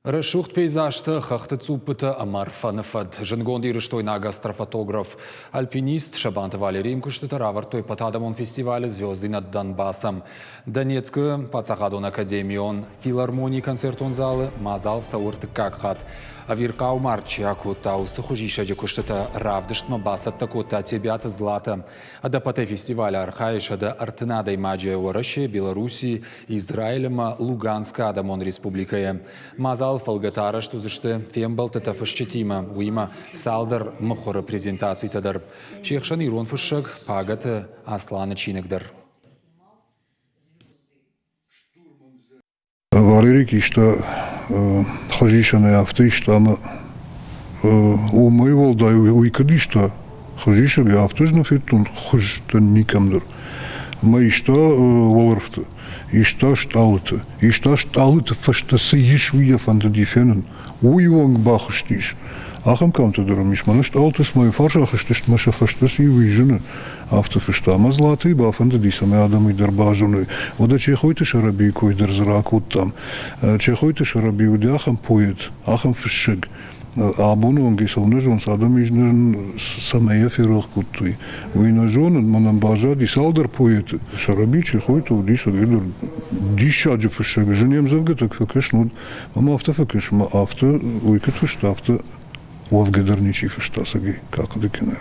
Рашухт пейзажты хахты цупыты амар фаныфад. Жынгондиры штойна гастрофотограф, альпинист Шабант Валерий куштыты равартой потадамон фестивале «Звезды над Донбассом». Донецкую Пацахадон академион филармонии концертон залы мазал саурты какхат. А виркау марчи акутау сахужишаджи куштыты равдыштма басат такота тебята злата. А да пате фестиваля архаиша да артынада маджия Ораши, Белоруссии, Израилема, Луганска адамон республикая. Мазал фалгатара, что зашты фембал тата фашчетима, уима салдар мухора презентации тадар. Шехшан ирон фашшак пагата аслана чинегдар. Валерий, что хожишаны авты, что мы у моего да у икады, что хожишаны авты, но фитун хожишты никамдыр. Мы что волрфты. И что шталты, фашта сыишвия фантадифенен, уйвонг бахштиш. Ахам камта дурмиш, мана шталтыс мой фаршахштиш, маша фашта сыивижены. Автофашта мазлаты, ба фантадисами адамы дарбажуны. Ода чехойты шараби койдер зракут там. Чехойты шараби уди ахам поет, ахам фашиг. А бунун гисовны жон садам ижнерн самая ферох кутуй. Уйна жонын манам бажа дисалдар поет. Шараби чехойты уди согедер дишаджи фашиг. Женем завгатак факеш, ну мама автофакеш, ма авто уйкет фашта авто. Вовгедерничи фашта саги, как декинают.